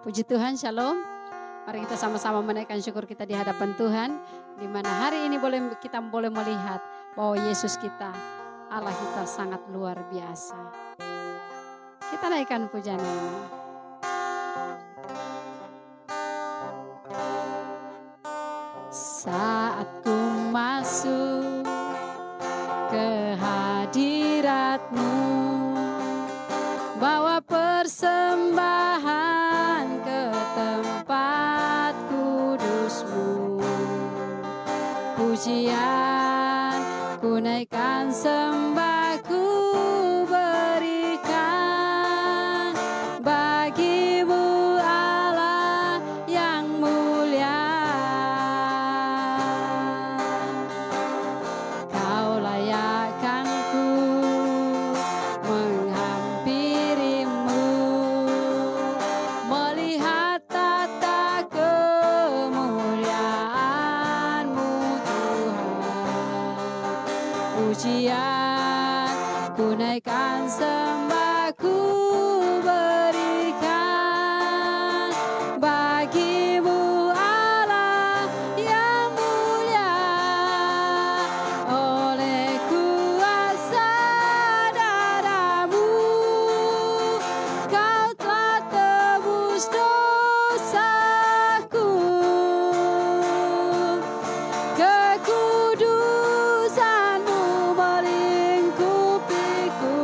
Puji Tuhan, shalom. Mari kita sama-sama menaikkan syukur kita di hadapan Tuhan, di mana hari ini kita boleh melihat bahwa Yesus kita, Allah kita sangat luar biasa. Kita naikkan pujian ini. Saat ku masuk ke hadirat-Mu, bawa persembahan ke tempat kudus-Mu. Pujian ku naikkan, sembah ku berikan bagi-Mu Allah yang mulia. Kau layakkan ku menghampirimu, melihat tata kemuliaan-Mu Tuhan. Pujian ku naikkan, sembah ku berikan bagi-Mu Allah yang mulia. Oleh kuasa darah-Mu, Kau telah tebus dosaku. Kekudusan-Mu melingkupiku.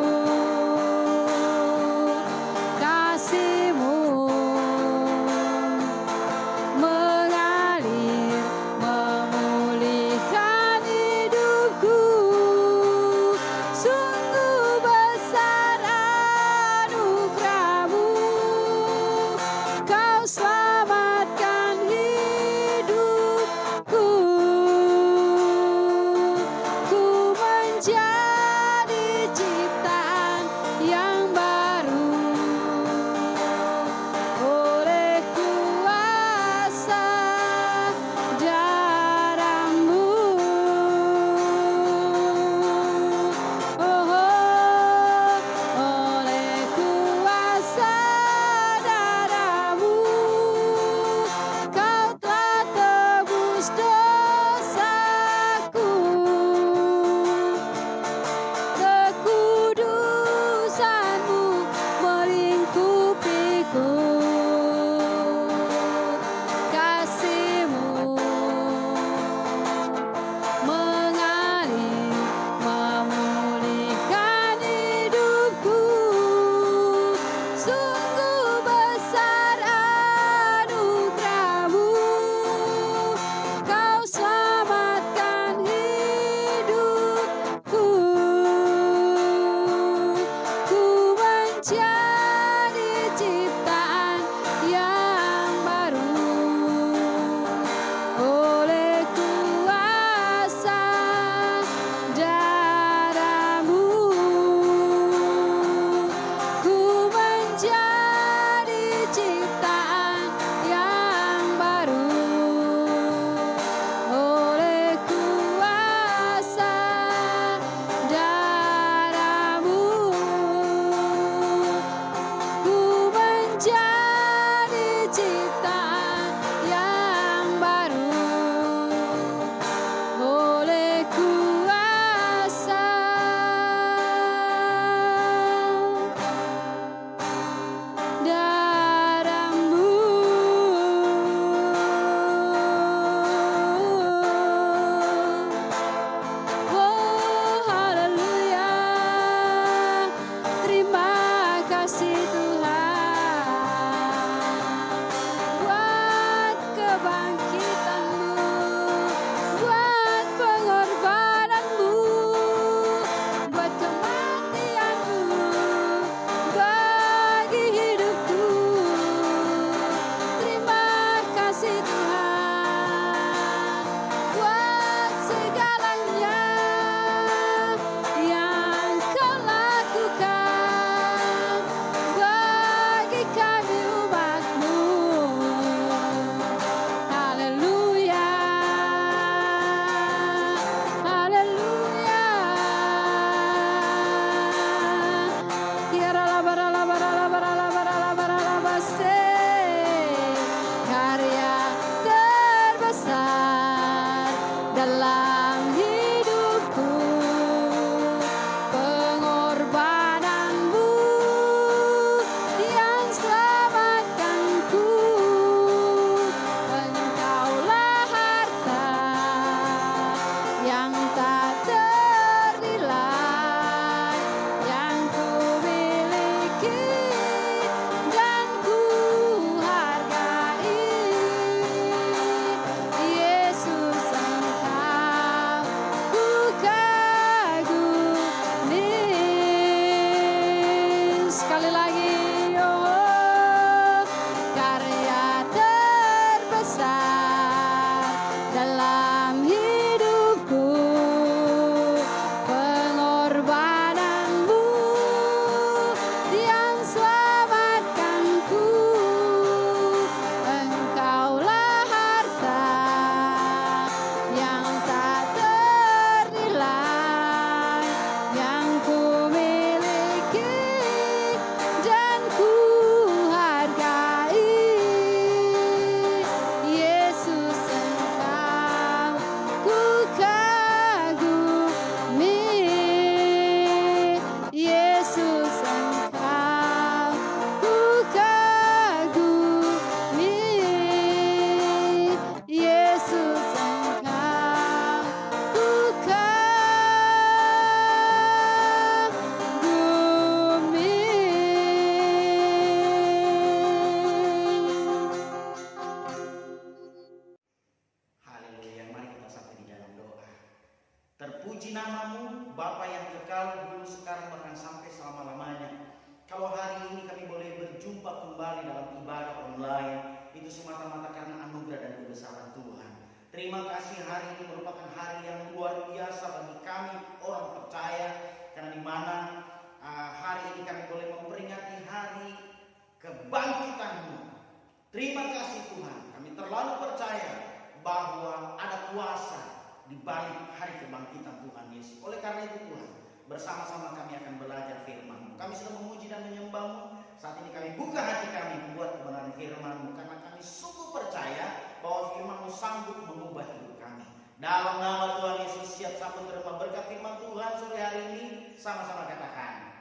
bersama-sama kami akan belajar firman-Mu. Kami sudah memuji dan menyembah-Mu. Saat ini kami buka hati kami buat kebenaran firman-Mu, karena kami sungguh percaya bahwa firman-Mu sanggup mengubah hidup kami. Dalam nama Tuhan Yesus, siap sambut terima berkat firman Tuhan sore hari ini. Sama-sama katakan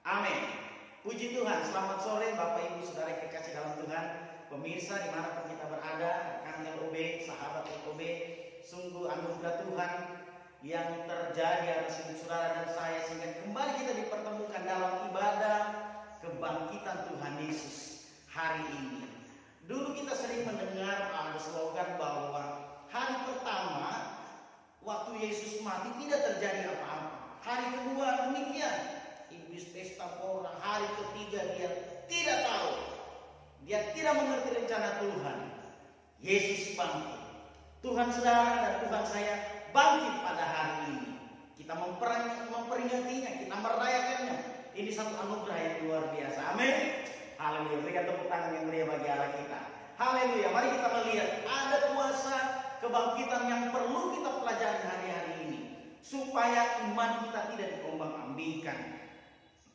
amin. Puji Tuhan. Selamat sore Bapak Ibu Saudara yang kekasih dalam Tuhan, pemirsa dimanapun kita berada, rekan LOB, sahabat LOB. Sungguh anugerah Tuhan yang terjadi atas hidup saudara dan saya, sehingga kembali kita dipertemukan dalam ibadah kebangkitan Tuhan Yesus hari ini. Dulu kita sering mendengar ada slogan bahwa hari pertama waktu Yesus mati tidak terjadi apa-apa. Hari kedua demikian, iblis pesta pora. Hari ketiga dia tidak tahu, dia tidak mengerti rencana Tuhan. Yesus bangkit. Tuhan saudara dan Tuhan saya bangkit pada hari ini. Kita memperingatinya, kita merayakannya. Ini satu anugerah yang luar biasa. Amin. Haleluya. Berikan tepuk tangan yang meriah bagi Allah kita. Haleluya. Mari kita melihat ada kuasa kebangkitan yang perlu kita pelajari hari-hari ini, supaya iman kita tidak diombang-ambingkan.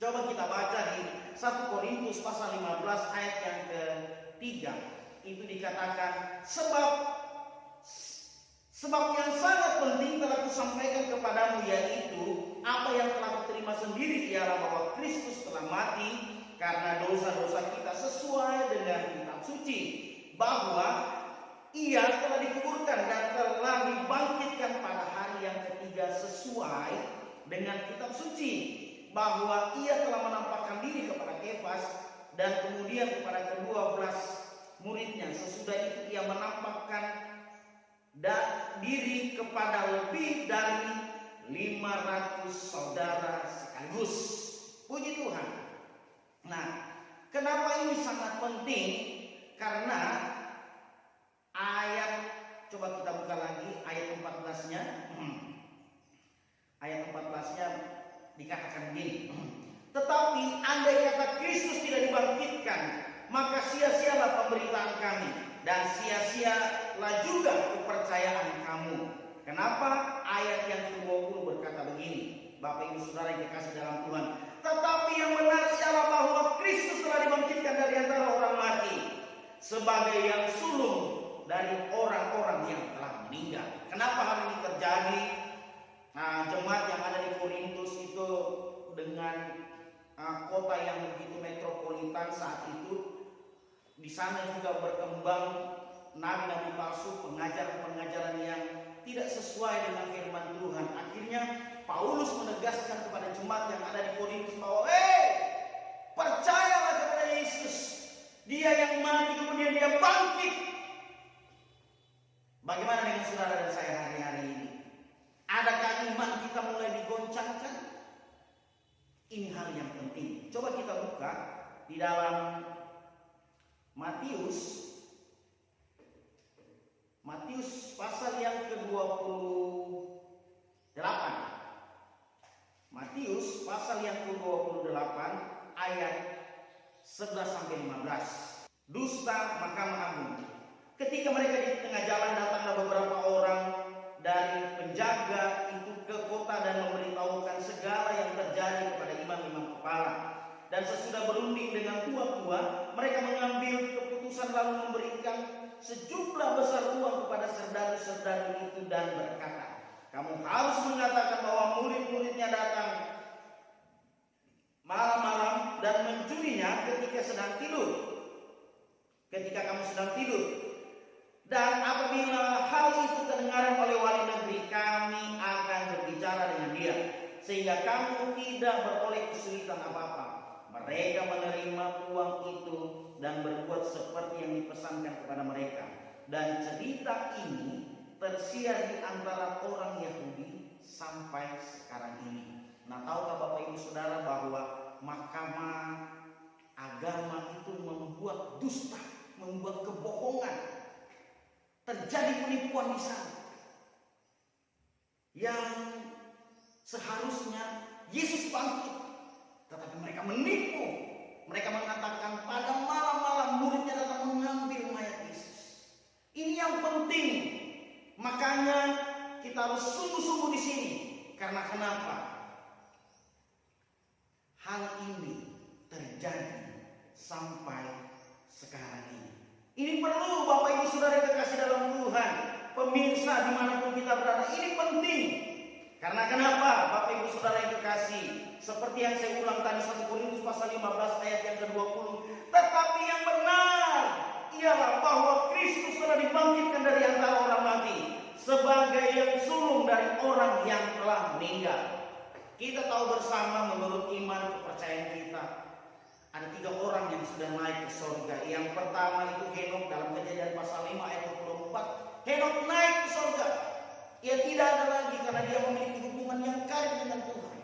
Coba kita baca di 1 Korintus pasal 15 ayat yang ke-3. Itu dikatakan, sebab yang sangat penting telah kusampaikan kepadamu, yaitu apa yang telah kuterima sendiri, ialah bahwa Kristus telah mati karena dosa-dosa kita sesuai dengan kitab suci, bahwa Ia telah dikuburkan dan telah dibangkitkan pada hari yang ketiga sesuai dengan kitab suci, bahwa Ia telah menampakkan diri kepada Kefas dan kemudian kepada ke-12 muridnya. Sesudah itu Ia menampakkan diri kepada lebih dari 500 saudara sekaligus. Puji Tuhan. Nah, kenapa ini sangat penting? Karena ayat, coba kita buka lagi ayat 14-nya. Ayat 14-nya dikatakan begini. Tetapi andai kata Kristus tidak dibangkitkan, maka sia-sialah pemberitaan kami, dan sia-sialah juga kepercayaan kamu. Kenapa? Ayat yang ke-20 berkata begini, Bapak Ibu Saudara yang dikasih dalam Tuhan. Tetapi yang benar ialah bahwa Kristus telah dibangkitkan dari antara orang mati, sebagai yang sulung dari orang-orang yang telah meninggal. Kenapa hal ini terjadi? Nah, jemaat yang ada di Korintus itu dengan kota yang begitu metropolitan saat itu, di sana juga berkembang nabi-nabi palsu, pengajaran-pengajaran yang tidak sesuai dengan firman Tuhan. Akhirnya Paulus menegaskan kepada jemaat yang ada di Korintus bahwa percayalah kepada Yesus. Dia yang mati kemudian dia bangkit. Bagaimana dengan saudara dan saya hari-hari ini? Adakah iman kita mulai digoncangkan? Ini hal yang penting. Coba kita buka di dalam Matius pasal yang ke-28. Matius pasal yang ke-28 ayat 11 sampai 15. Dusta Mahkamah Agung. Ketika mereka di tengah jalan, datanglah beberapa orang dari penjaga itu ke kota dan memberitahukan segala yang terjadi kepada imam-imam kepala. Dan sesudah berunding dengan tua-tua, mereka mengambil keputusan lalu memberikan sejumlah besar uang kepada serdadu-serdadu itu dan berkata, kamu harus mengatakan bahwa murid-muridnya datang malam-malam dan mencurinya ketika kamu sedang tidur. Dan apabila hal itu terdengar oleh wali negeri, kami akan berbicara dengan dia, sehingga kamu tidak beroleh kesulitan apa-apa. Mereka menerima uang itu dan berbuat seperti yang dipesankan kepada mereka. Dan cerita ini tersiar di antara orang Yahudi sampai sekarang ini. Nah, tahukah Bapak Ibu Saudara bahwa mahkamah agama itu membuat dusta, membuat kebohongan. Terjadi penipuan di sana. Yang seharusnya Yesus bangkit, tetapi mereka menipu. Mereka mengatakan pada malam-malam muridnya datang mengambil mayat Yesus. Ini yang penting. Makanya kita harus sungguh-sungguh di sini. Karena kenapa? hal ini terjadi sampai sekarang ini. Ini perlu Bapak Ibu Saudara yang kekasih dalam Tuhan, pemirsa dimanapun kita berada, ini penting. Karena kenapa Bapak Ibu Saudara yang kekasih? Seperti yang saya ulang tadi 1 Korintus pasal 15 ayat yang ke-20. Tetapi yang benar ialah bahwa Kristus telah dibangkitkan dari antara orang mati sebagai yang sulung dari orang yang telah meninggal. Kita tahu bersama menurut iman kepercayaan kita, ada 3 orang yang sudah naik ke surga. Yang pertama itu Henok, dalam Kejadian pasal 5 ayat 24. Henok naik ke surga. Ia tidak ada lagi karena dia memiliki hubungan yang karib dengan Tuhan.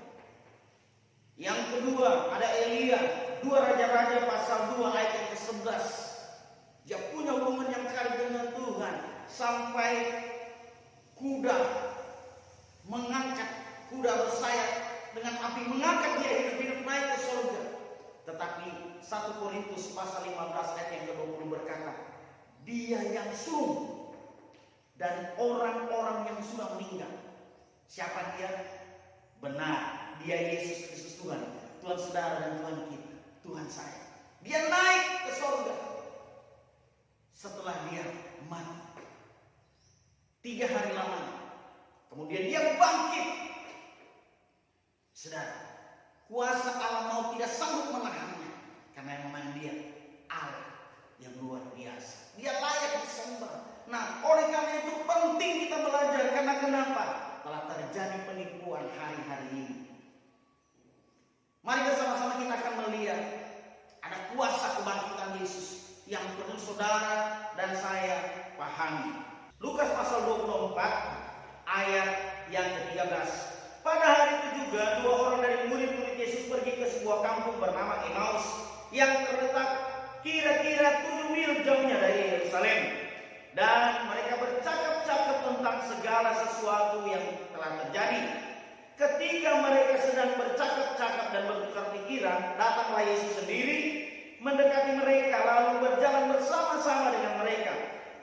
Yang kedua ada Elia, 2 Raja-Raja pasal 2 ayat yang ke-11. Dia punya hubungan yang karib dengan Tuhan sampai kuda mengangkat, kuda bersayap dengan api mengangkat dia hidup-hidup naik ke surga. Tetapi 1 Korintus pasal 15 ayat yang ke-20 berkata, dia yang sulung dari orang-orang yang sudah meninggal. Siapa dia? Benar, dia Yesus Kristus Tuhan, Tuhan saudara dan Tuhan kita, Tuhan saya. Dia naik ke surga setelah dia mati 3 hari lamanya. Kemudian dia bangkit. Saudara, kuasa Allah maut tidak sanggup menahannya, karena memang dia Allah yang luar biasa. Dia layak disembah. Nah, oleh karena itu penting kita belajar. Karena kenapa? Telah terjadi penipuan hari-hari ini. Mari bersama-sama kita akan melihat ada kuasa kebangkitan Yesus yang perlu saudara dan saya pahami. Lukas pasal 24 ayat yang ke-13. Pada hari itu juga 2 orang dari murid-murid Yesus pergi ke sebuah kampung bernama Emmaus yang terletak kira-kira 7 mil jauhnya dari Yerusalem. Dan mereka bercakap-cakap tentang segala sesuatu yang telah terjadi. Ketika mereka sedang bercakap-cakap dan bertukar pikiran, datanglah Yesus sendiri mendekati mereka lalu berjalan bersama-sama dengan mereka.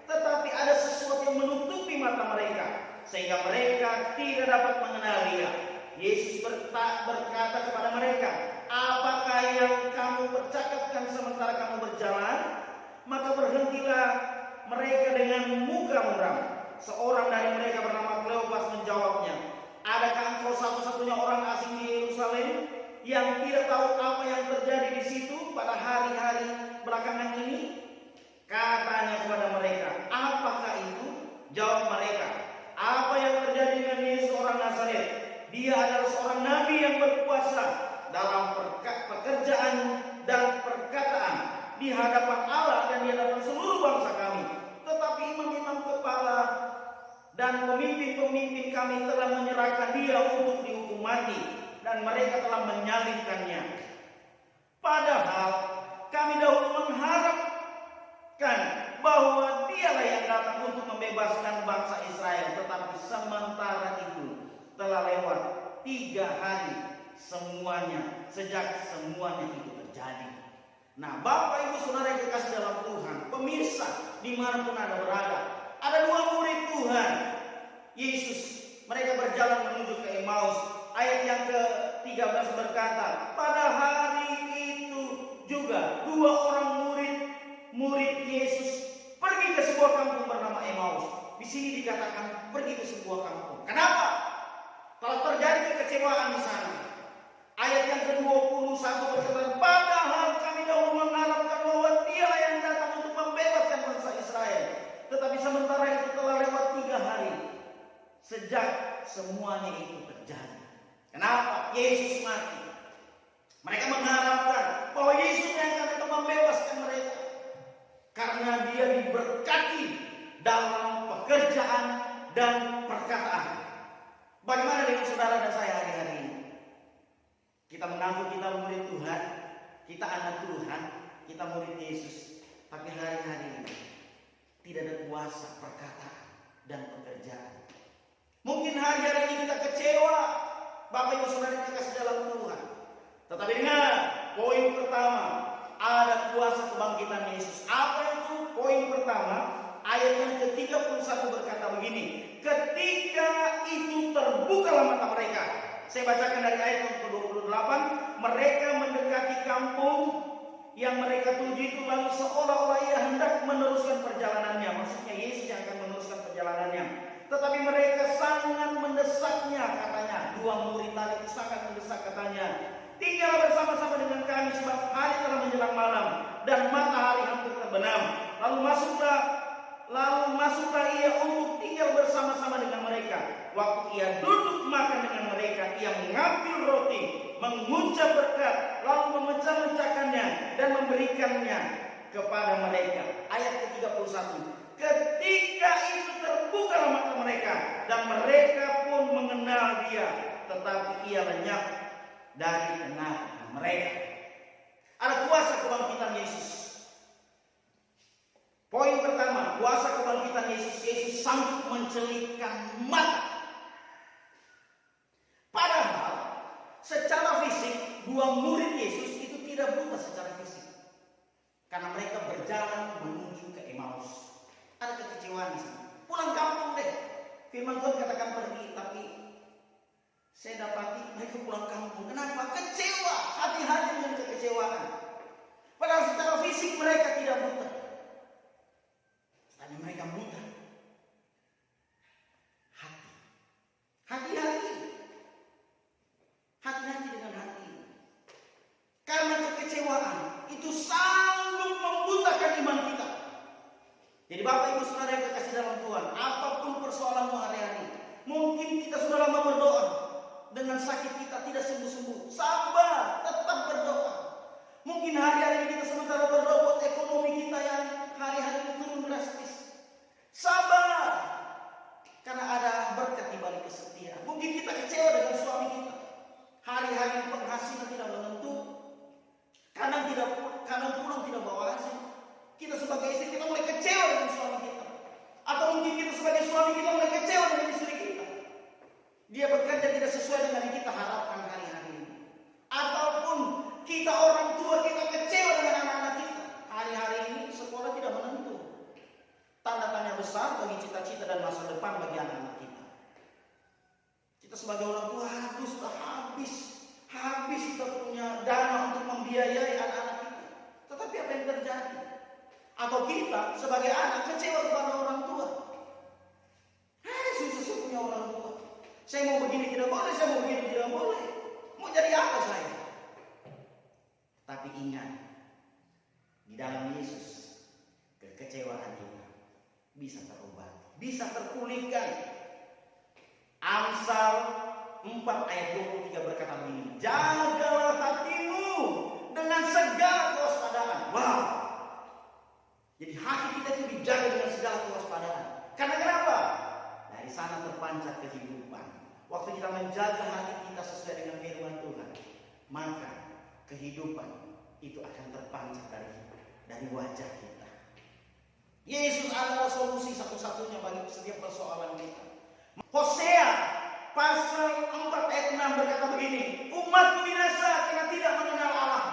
Tetapi ada sesuatu yang menutupi mata mereka sehingga mereka tidak dapat mengenal Dia. Yesus berkata kepada mereka, apakah yang kamu percakapkan sementara kamu berjalan? Maka berhentilah mereka dengan muka muram. Seorang dari mereka bernama Kleopas menjawabnya, adakah engkau satu-satunya orang asing di Yerusalem yang tidak tahu apa yang terjadi di situ pada hari-hari belakangan ini? Katanya kepada mereka, apakah itu? Jawab mereka, apa yang terjadi dengan Yesus orang Nazaret? Dia adalah seorang nabi yang berkuasa dalam pekerjaan dan perkataan di hadapan Allah dan di hadapan seluruh bangsa kami. Tetapi imam-imam kepala dan pemimpin-pemimpin kami telah menyerahkan dia untuk dihukum mati dan mereka telah menyalibkannya. Padahal kami dahulu mengharapkan bahwa dialah yang datang untuk membebaskan bangsa Israel. Tetapi sementara itu telah lewat 3 hari sejak semuanya itu terjadi. Nah, Bapak Ibu Saudara yang dikasih dalam Tuhan, pemirsa dimanapun Anda berada, ada 2 murid Tuhan Yesus. Mereka berjalan menuju ke Emmaus. Ayat yang ke-13 berkata, pada hari itu juga 2 orang murid Yesus pergi ke sebuah kampung bernama Emmaus. Di sini dikatakan pergi ke sebuah kampung. Kenapa? Kalau terjadi kekecewaan di sana. Ayat yang ke-21 berkata, padahal kami dahulu mengharapkan bahwa Dialah yang datang untuk membebaskan bangsa Israel. Tetapi sementara itu telah lewat 3 hari sejak semuanya itu terjadi. Kenapa? Yesus mati. Mereka mengharapkan bahwa Yesus yang akan datang membebaskan mereka, karena Dia diberkati dalam pekerjaan dan perkataan. Bagaimana dengan saudara dan saya hari-hari ini? Kita mengaku kita murid Tuhan, kita anak Tuhan, kita murid Yesus, tapi hari-hari ini tidak ada kuasa perkataan dan pekerjaan. Mungkin hari-hari ini kita kecewa, Bapak Ibu Saudara kita kasih dalam Tuhan. Tetapi dengar, poin pertama, ada kuasa kebangkitan Yesus. Apa itu? Poin pertama, ayat yang ke-31 berkata begini, ketika itu terbukalah mata mereka Saya bacakan dari ayat yang ke-28. Mereka mendekati kampung yang mereka tuju itu, lalu seolah-olah ia hendak meneruskan perjalanannya. Maksudnya Yesus yang akan meneruskan perjalanannya. Tetapi mereka sangat mendesaknya, katanya. Dua murid tadi itu sangat mendesak, katanya. Tinggal bersama-sama dengan kami sebab hari telah menjelang malam dan matahari hampir terbenam. Lalu masuklah ia untuk tinggal bersama-sama dengan mereka. Waktu ia duduk makan dengan mereka, ia mengambil roti, mengucap berkat, lalu memecah-mecahkannya dan memberikannya kepada mereka. Ayat ke-31. Ketika itu terbukalah mata mereka dan mereka pun mengenal dia, tetapi ia lenyap dari tengah mereka. Ada kuasa kebangkitan Yesus. Poin pertama, kuasa kebangkitan Yesus. Yesus sanggup mencelitkan mata. Padahal secara fisik dua murid Yesus itu tidak buta secara fisik, karena mereka berjalan menuju ke Emmaus. Ada kekecewaan di sana. Pulang kampung deh. Firman Tuhan katakan pergi, tapi saya dapati mereka pulang kampung. Kenapa? Kecewa. Hati-hati dengan kekecewaan. Padahal secara fisik mereka tidak buta, tapi mereka buta hati. Hati-hati. Hati-hati dengan hati. Karena kekecewaan itu sanggup membutakan iman kita. Jadi Bapak Ibu Saudara yang kekasih dalam Tuhan, apapun persoalanmu hari-hari, mungkin kita sudah lama berdoa, dengan sakit kita tidak sembuh-sembuh. Sabar, tetap berdoa. Mungkin hari-hari ini kita sementara berdoa buat ekonomi kita yang hari-hari ini turun drastis. Sabar, karena ada berkat di balik kesetiaan. Mungkin kita kecewa dengan suami kita. Hari-hari penghasilan tidak menentu, kadang pulang tidak bawa hasil. Kita sebagai istri kita mulai kecewa dengan suami kita. Atau mungkin kita sebagai suami kita mulai kecewa dengan istri kita. Dia bekerja tidak sesuai dengan yang kita harapkan hari-hari ini. Ataupun kita orang tua kita kecewa dengan anak-anak kita. Hari-hari ini sekolah tidak menentu. Tanda tanya besar bagi cita-cita dan masa depan bagi anak-anak kita. Kita sebagai orang tua sudah habis kita punya dana untuk membiayai anak-anak kita. Tetapi apa yang terjadi? Atau kita sebagai anak kecewa kepada orang tua. Susah punya orang tua. Saya mau begini tidak boleh, saya mau begini tidak boleh. Mau jadi apa saya? Tapi ingat, di dalam Yesus kekecewaan kita bisa terubah, bisa terpulihkan. Amsal 4 ayat 23 berkata begini, jagalah hatimu dengan segala kewaspadaan. Wow. Jadi hati kita itu dijaga dengan segala kewaspadaan. Karena kenapa? Dari sana terpancar kehidupan. Waktu kita menjaga hati kita sesuai dengan firman Tuhan, maka kehidupan itu akan terpancar dari wajah kita. Yesus adalah solusi satu-satunya bagi setiap persoalan kita. Hosea pasal 4 ayat 6 berkata begini, umatku binasa karena tidak mengenal Allah.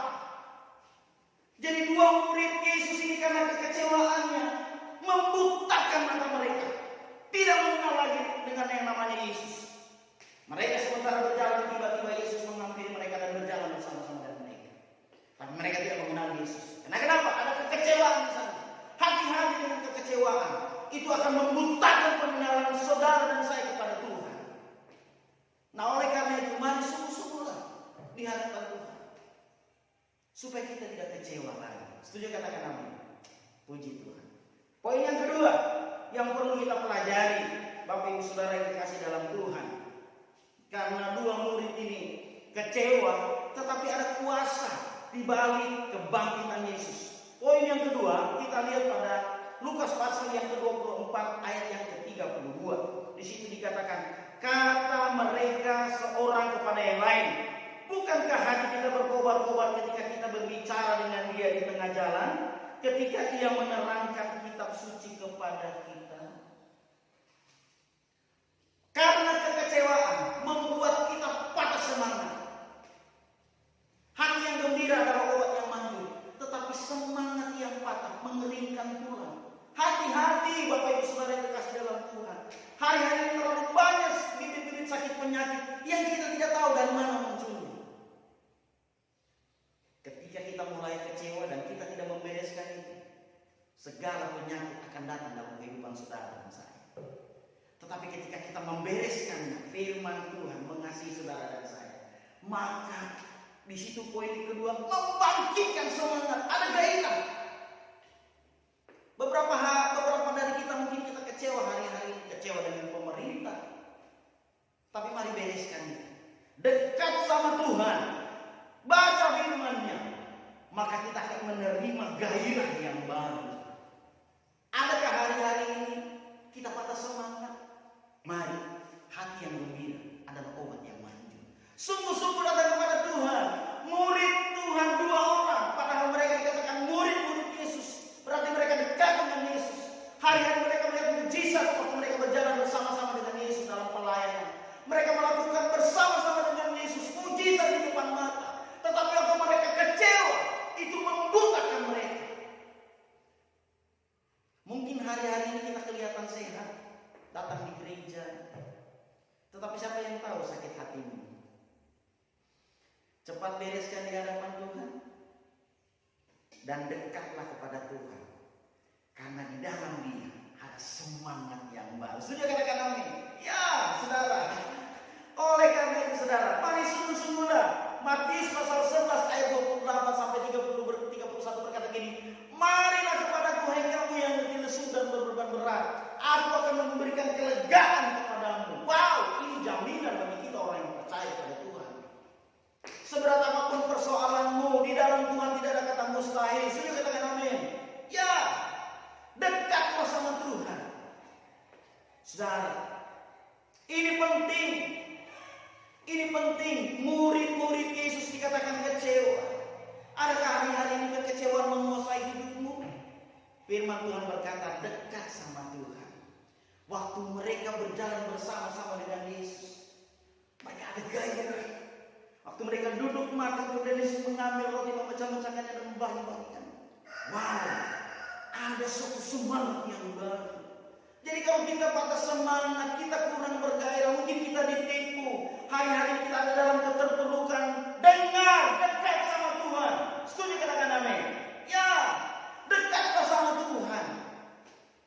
Jadi dua murid Yesus ini karena kekecewaannya membutakan mata mereka, tidak mengenal lagi dengan yang namanya Yesus. Mereka sementara berjalan, tiba-tiba Yesus menghampiri mereka dan berjalan bersama-sama dengan mereka. Tapi mereka tidak mengenal Yesus. Karena kenapa? Ada kekecewaan di sana. Hati-hati dengan kekecewaan. Itu akan membutakan pengenalan saudara dan saya kepada Tuhan. Nah, oleh karena itu, mari sungguh-sungguhlah di hadapan Tuhan, supaya kita tidak kecewa lagi. Setuju katakan amin? Puji Tuhan. Poin yang kedua yang perlu kita pelajari, Bapak Ibu Saudara yang dikasih dalam Tuhan, karena dua murid ini kecewa, tetapi ada kuasa di balik kebangkitan Yesus. Poin yang kedua kita lihat pada Lukas pasal yang ke-24 ayat yang ke-32. Di situ dikatakan, kata mereka seorang kepada yang lain, bukankah hati kita berkobar-kobar ketika kita berbicara dengan dia di tengah jalan, ketika ia menerangkan kitab suci kepada kita? Karena kekecewaan membuat kita patah semangat. Hati yang gembira adalah obat yang manjur, tetapi semangat yang patah mengeringkan tulang. Hati-hati Bapak Ibu Saudara yang terkasih dalam Tuhan. Hari-hari ini terlalu banyak bibit-bibit sakit penyakit-penyakit yang kita tidak tahu dari mana munculnya. Ketika kita mulai kecewa dan kita tidak membereskan itu, segala penyakit akan datang dalam kehidupan saudara dan saya. Tetapi ketika kita membereskan firman Tuhan, mengasihi saudara dan saya, maka di situ poin kedua, membangkitkan semangat, ada gairah. Beberapa dari kita mungkin kita kecewa hari-hari ini, kecewa dengan pemerintah. Tapi mari bereskan itu. Dekat sama Tuhan, baca firman-Nya, maka kita akan menerima gairah yang baru. Adakah hari-hari ini kita patah semangat? Mari, hati yang gembira adalah obat yang manjur. Sungguh-sungguh datang kepada Tuhan. Murid Tuhan 2 orang, padahal mereka dikatakan murid-murid Yesus. Berarti mereka dekat dengan Yesus. Hari-hari mereka melihat mujizat waktu mereka berjalan bersama-sama dengan Yesus dalam pelayanan. Mereka melakukan bersama-sama dengan Yesus mujizat di depan mata. Tetapi waktu mereka kecewa, itu membutakan mereka. Mungkin hari-hari ini kita kelihatan sehat, datang di gereja. Tetapi siapa yang tahu sakit hatimu? Cepat bereskan di hadapan Tuhan. Dan dekatlah kepada Tuhan. Karena di dalam Dia ada semangat yang baru. Sudah katakan amin? Ya, saudara. Oleh karena itu saudara, mari sungguh-sungguhlah. Matius pasal 11 ayat 28 sampai 31 berkata gini, marilah kepadaku hai kamu yang letih lesu dan berbeban berat, aku akan memberikan kelegaan kepadamu. Wow, ini jaminan bagi kita orang yang percaya pada Tuhan. Seberat apapun persoalanmu, di dalam Tuhan tidak ada kata mustahil. Sudah katakan amin? Ya, dekatlah sama Tuhan. Saudara, ini penting. Ini penting. Murid-murid Yesus dikatakan kecewa. Adakah hari-hari ini kekecewaan menguasai hidupmu? Firman Tuhan berkata, dekat sama Tuhan. Waktu mereka berjalan bersama-sama dengan Yesus, mereka ada gairah. Waktu mereka duduk makan, kemudian Yesus mengambil roti, memecah-mecahkannya dan membagi-bagikan. Wow, ada suatu semangat yang baru. Jadi kalau kita patah semangat, kita kurang bergairah, mungkin kita ditipu. Hari-hari kita ada dalam keterpurukan. Dengar, dekat sama Tuhan. Setuju katakan amin? Ya, dekatlah sama Tuhan.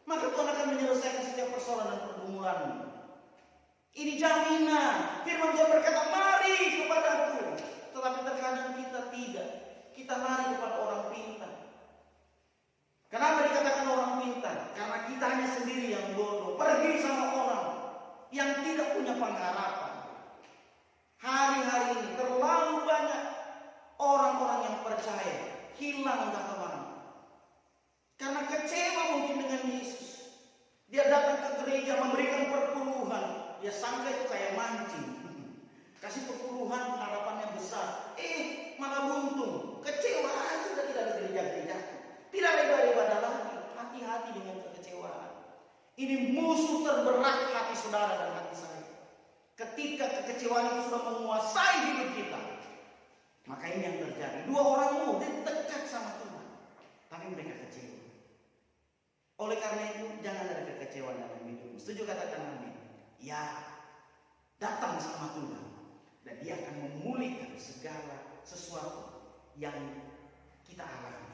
Maka Tuhan akan menyelesaikan setiap persoalan dan pergumulanmu. Ini jaminan. Firman Tuhan berkata, mari kepadaku. Tetapi terkadang kita tidak. Kita lari kepada orang pintar. Kenapa dikatakan orang pintar? Karena kita hanya sendiri yang bodoh. Pergi sama orang yang tidak punya pengharapan. Hari-hari ini terlalu banyak orang-orang yang percaya hilang entah kemana. Karena kecewa mungkin dengan Yesus. Dia datang ke gereja memberikan perpuluhan. Dia sangka itu kayak mancing. Kasih perpuluhan harapannya besar. Malah buntung. Kecewa sudah tidak ada gereja-gereja. Tidak ada ibadah lagi. Hati-hati dengan kekecewaan. Ini musuh terberat hati saudara dan hati saya. Ketika kekecewaan itu sudah menguasai hidup kita, maka ini yang terjadi. 2 orang murid dekat sama Tuhan, tapi mereka kecewa. Oleh karena itu, jangan ada kekecewaan dalam hidupmu. Setuju katakan amin? Ya, datang sama Tuhan, dan Dia akan memulihkan segala sesuatu yang kita alami.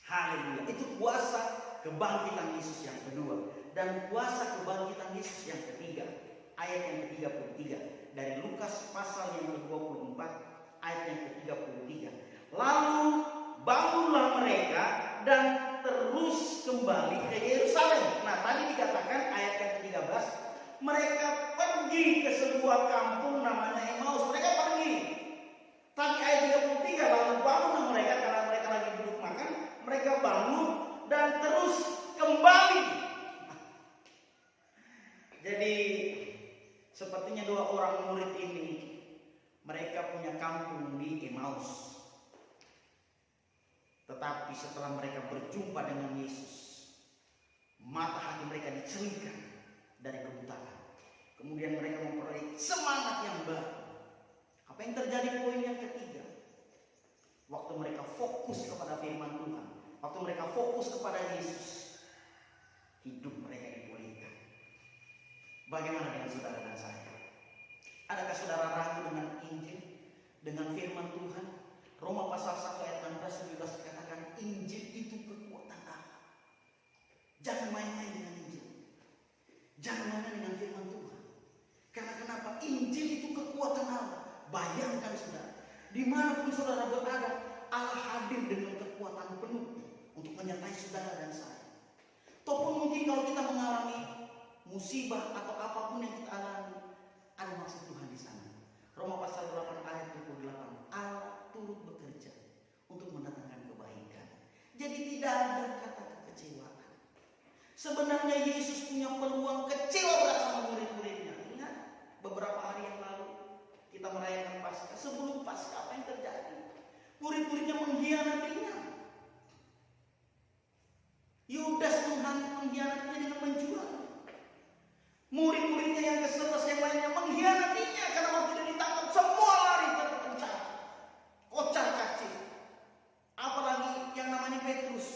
Haleluya. Itu kuasa kebangkitan Yesus yang kedua. Dan kuasa kebangkitan Yesus yang ketiga. Ayat yang ke-33. Dari Lukas pasal yang ke-24. Ayat yang ke-33. Lalu bangunlah mereka dan terus kembali ke Yerusalem. Nah, tadi dikatakan ayat yang ke-13. Mereka pergi ke sebuah kampung namanya Emmaus. Mereka pergi. Tapi ayat 33. Lalu bangunlah mereka karena mereka lagi duduk makan. Mereka bangun dan terus kembali. Jadi sepertinya 2 orang murid ini, mereka punya kampung di Emmaus. Tetapi setelah mereka berjumpa dengan Yesus, mata hati mereka dicerahkan dari kebutaan. Kemudian mereka memperoleh semangat yang baru. Apa yang terjadi? Poin yang ketiga. Waktu mereka fokus kepada firman Tuhan, waktu mereka fokus kepada Yesus, hidup mereka dipulihkan. Bagaimana dengan saudara dan saya? Adakah saudara ragu dengan Injil, dengan firman Tuhan? Roma pasal 1 ayat 16-17 dikatakan Injil itu kekuatan Allah. Jangan main-main dengan Injil. Jangan main-main dengan firman Tuhan. Karena kenapa? Injil itu kekuatan Allah. Bayangkan saudara, dimanapun saudara berada, Allah hadir dengan kekuatan penuh untuk menyertai saudara dan saya. Ataupun mungkin kalau kita mengalami musibah atau apapun yang kita alami, ada maksud Tuhan di sana. Roma pasal 8 ayat 28, Allah turut bekerja untuk mendatangkan kebaikan. Jadi tidak ada kata kekecewaan. Sebenarnya Yesus punya peluang kecewa berat sama murid-muridnya. Ingat beberapa hari yang lalu kita merayakan Paskah. Sebelum Paskah apa yang terjadi? Murid-muridnya mengkhianatinya. Yudas mengkhianatinya dengan menjual. Murid-muridnya yang ke-11 yang lainnya mengkhianatinya karena waktu dia ditangkap semua lari ke penjara. Kocar kacir. Apalagi yang namanya Petrus.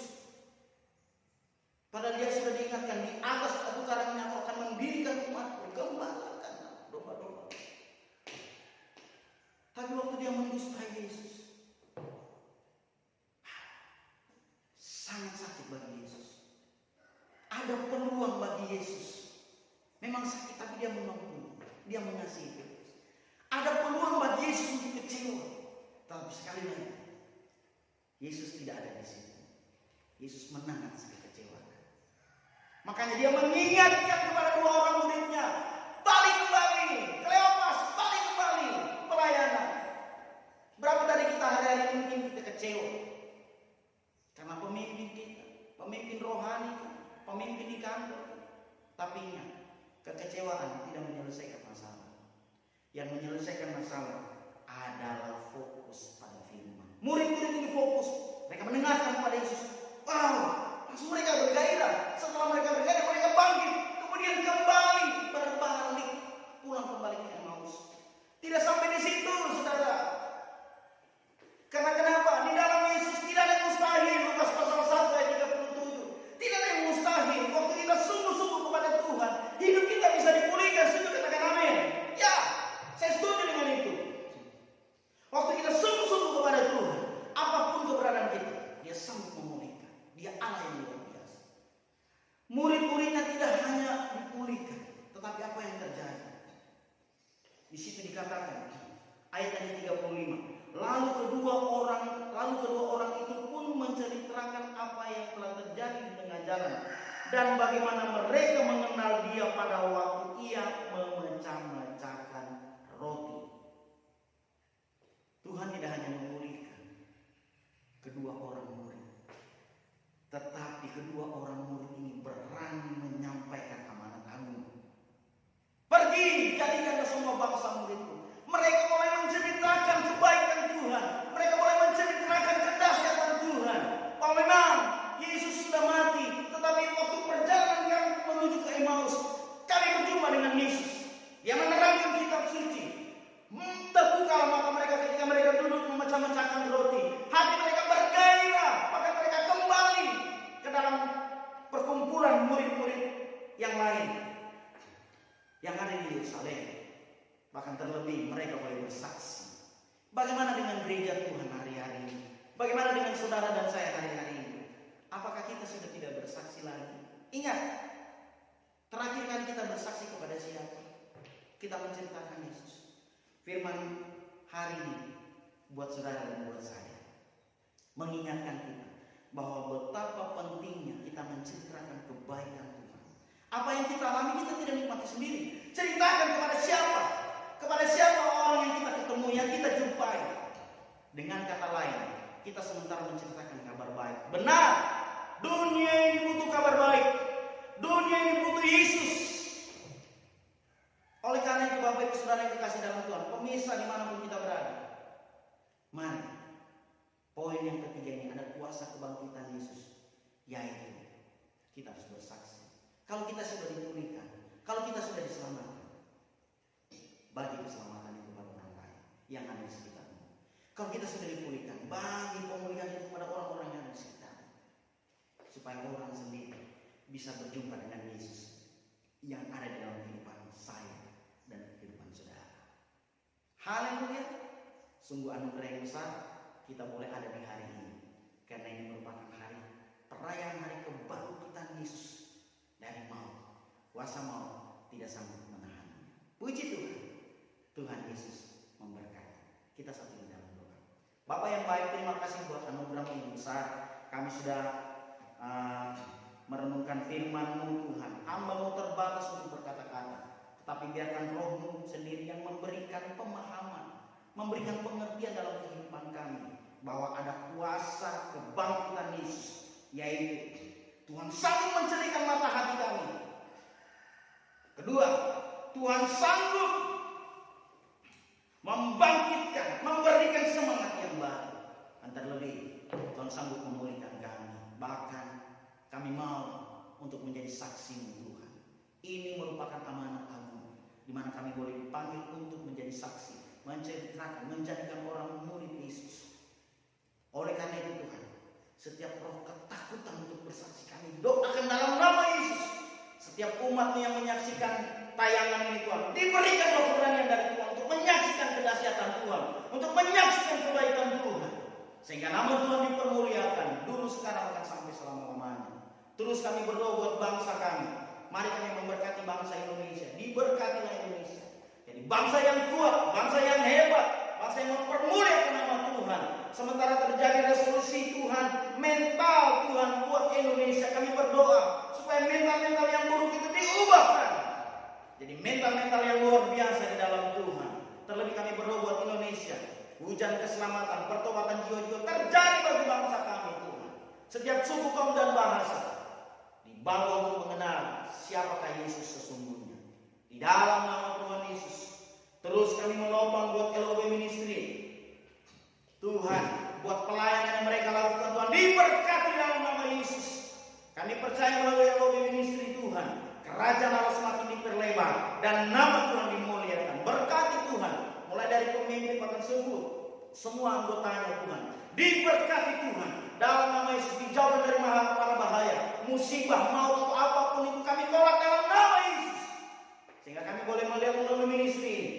Padahal dia sudah diingatkan di atas batu karang ini aku akan mendirikan umatku, gembalakan domba-domba. Tapi waktu dia mendustai Yesus, sangat sakit bagi Yesus. Ada peluang bagi Yesus. Memang sakit tapi dia mengampuni. Dia mengasihi Petrus. Ada peluang bagi Yesus untuk kecewa. Tapi sekali lagi, Yesus tidak ada di situ. Yesus menang atas kekecewaan. Makanya dia mengingatkan kepada dua orang muridnya, balik kembali, Kleopas, balik kembali, pelayanan. Berapa dari kita hari-hari mungkin kita kecewa karena pemimpin kita, pemimpin rohani, pemimpin di kantor. Tapi ingat, kekecewaan tidak menyelesaikan masalah. Yang menyelesaikan masalah adalah fokus pada firman. Murid-murid ini fokus, mereka mendengarkan kepada Yesus. Wow, langsung mereka bergairah. Setelah mereka bergairah, mereka bangkit, kemudian kembali berbalik, pulang kembali ke Emmaus. Tidak sampai di situ, saudara. Karena kenapa? Di dalam Yesus tidak ada yang mustahil. Lukas pasal 1 ayat 37. Tidak ada yang mustahil. Waktu kita sungguh-sungguh kepada Tuhan, hidup kita bisa dipulihkan. Setuju, katakan amin. Ya, saya setuju dengan itu. Waktu kita sungguh-sungguh kepada Tuhan, apapun keberadaan kita, Dia sanggup memulihkan. Dia Allah yang luar biasa. Murid-muridnya tidak hanya dipulihkan, tetapi apa yang terjadi? Di situ dikatakan ayat yang 35. Lalu kedua orang itu pun menceritakan apa yang telah terjadi di tengah jalan dan bagaimana mereka mengenal Dia pada waktu Ia memecah-mecahkan roti. Tuhan tidak hanya memulihkan kedua orang murid, tetapi kedua orang murid ini berani menyampaikan amanat agung. Pergi, jadikanlah semua bangsa muridku. Mereka mulai menceritakan kebaikan Tuhan. Mereka mulai menceritakan kedahsyatan Tuhan. Bahwa memang Yesus sudah mati, tetapi waktu perjalanan kami menuju ke Emmaus, kami berjumpa dengan Yesus. Dia menerangkan kitab suci. Terbukalah mata mereka ketika mereka duduk memecah-mecahkan roti. Hati mereka bergairah, maka mereka kembali ke dalam perkumpulan murid-murid yang lain yang ada di Yerusalem. Bahkan terlebih mereka boleh bersaksi. Bagaimana dengan gereja Tuhan hari-hari ini? Bagaimana dengan saudara dan saya hari-hari ini? Apakah kita sudah tidak bersaksi lagi? Ingat, terakhir kali kita bersaksi kepada siapa? Kita menceritakan Yesus. Firman hari ini buat saudara dan buat saya mengingatkan kita bahwa betapa pentingnya kita menceritakan kebaikan Tuhan. Apa yang kita alami kita tidak nikmati sendiri. Ceritakan kepada siapa? Kepada siapa orang yang kita ketemu, yang kita jumpai. Dengan kata lain, kita sementara menceritakan kabar baik. Benar, dunia ini butuh kabar baik. Dunia ini butuh Yesus. Oleh karena itu Bapak Ibu Saudara yang dikasih dalam Tuhan, pemirsa dimanapun kita berada, mari, poin yang ketiga ini ada kuasa kebangkitan Yesus, yaitu kita harus bersaksi. Kalau kita sudah dipulihkan, kalau kita sudah diselamatkan, bagi keselamatan itu kepada orang lain yang ada di sekitarmu. Kalau kita sudah dipulihkan, bagi pemulihan itu kepada orang-orang yang ada di sekitarmu, supaya orang sendiri bisa berjumpa dengan Yesus yang ada di dalam kehidupan saya dan kehidupan saudara. Sungguh anugerah yang besar kita boleh ada di hari ini. Karena ini merupakan hari perayaan hari kebangkitan Yesus dari maut. Kuasa maut tidak sanggup menahannya. Puji Tuhan. Tuhan Yesus memberkati. Kita satu di dalam doa. Bapak yang baik, terima kasih buat anugerah yang besar. Kami sudah merenungkan firman-Mu Tuhan. Hamba-Mu terbatas untuk berkata-kata. Tetapi biarkan Roh-Mu sendiri yang memberikan pemahaman, memberikan pengertian dalam kehidupan kami, bahwa ada kuasa kebangkitan Yesus, yaitu Tuhan sanggup mencerahkan mata hati kami. Kedua, Tuhan sanggup membangkitkan, memberikan semangat yang baru. Dan terlebih, Tuhan sanggup memulihkan kami. Bahkan kami mau untuk menjadi saksi Tuhan. Ini merupakan amanat agung, di mana kami boleh dipanggil untuk menjadi saksi, menceritakan, menjadikan orang murid Yesus. Oleh karena itu Tuhan, setiap roh ketakutan untuk bersaksi kami doakan dalam nama Yesus. Setiap umat yang menyaksikan tayangan ini Tuhan, diberikan roh keberanian dari Tuhan untuk menyaksikan kedahsyatan Tuhan, untuk menyaksikan kebaikan Tuhan, sehingga nama Tuhan dipermuliakan dulu, sekarang, akan sampai selama-lamanya. Terus kami berdoa buat bangsa kami. Mari kami memberkati bangsa Indonesia. Diberkatilah Indonesia. Jadi bangsa yang kuat, bangsa yang hebat, bangsa yang mempermuliakan nama Tuhan. Sementara terjadi resolusi Tuhan, mental Tuhan buat Indonesia. Kami berdoa supaya mental-mental yang buruk itu diubahkan. Jadi mental-mental yang luar biasa di dalam Tuhan. Terlebih kami berdoa buat Indonesia. Hujan keselamatan, pertobatan jiwa-jiwa terjadi bagi bangsa kami Tuhan. Setiap suku, kaum dan bahasa dibawa untuk mengenal siapakah Yesus sesungguhnya. Di dalam nama Tuhan Yesus. Terus kami melobang buat LOB Ministry. Tuhan, buat pelayanan yang mereka lakukan Tuhan, diberkati dalam nama Yesus. Kami percaya melalui LOB Ministry Tuhan, kerajaan Allah semakin diperlebar dan nama Tuhan dimuliakan. Berkati Tuhan, mulai dari pemimpin bahkan semua anggotanya Tuhan. Diberkati Tuhan dalam nama Yesus, dijauhkan dari mara bahaya, musibah, maut atau apapun itu kami tolak dalam nama Yesus. Sehingga kami boleh melihat melalui ministry ini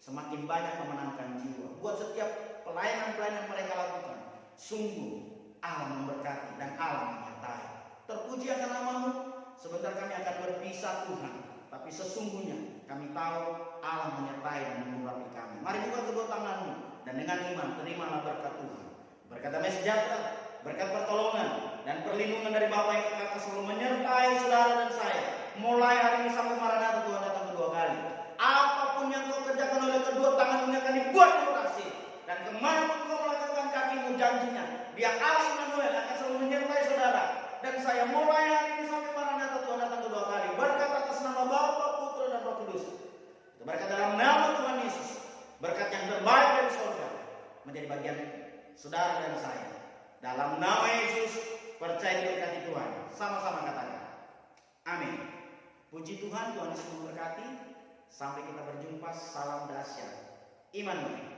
semakin banyak memenangkan jiwa. Buat setiap pelayanan-pelayanan mereka lakukan, sungguh Allah memberkati dan Allah menyertai. Terpuji akan nama-Mu. Sebentar kami akan berpisah Tuhan, tapi sesungguhnya kami tahu Allah menyertai dan mengurapi kami. Mari buka kedua tangan-Mu dan dengan iman terimalah berkat Tuhan. Berkat damai sejahtera, berkat pertolongan dan perlindungan dari Bapa yang kekal selalu menyertai saudara dan saya. Mulai hari ini sampai Maranatha Tuhan datang kedua kali. Apapun yang kau kerjakan oleh kedua tangan ini akan dibuat berhasil. Dan kemanapun kau melakukan kakimu, janjinya Dia Allah Immanuel akan selalu menyertai saudara dan saya. Mulai hari ini sampai Maranatha Tuhan datang kedua kali. Berkat atas nama Bapa, Putra dan Roh Kudus. Berkat dalam nama Tuhan Yesus. Berkat yang terbaik dari surga menjadi bagian saudara dan saya. Dalam nama Yesus, percaya diberkati Tuhan. Sama-sama katakan amin. Puji Tuhan, Tuhan Yesus memberkati. Sampai kita berjumpa. Salam dahsyat Immanuel.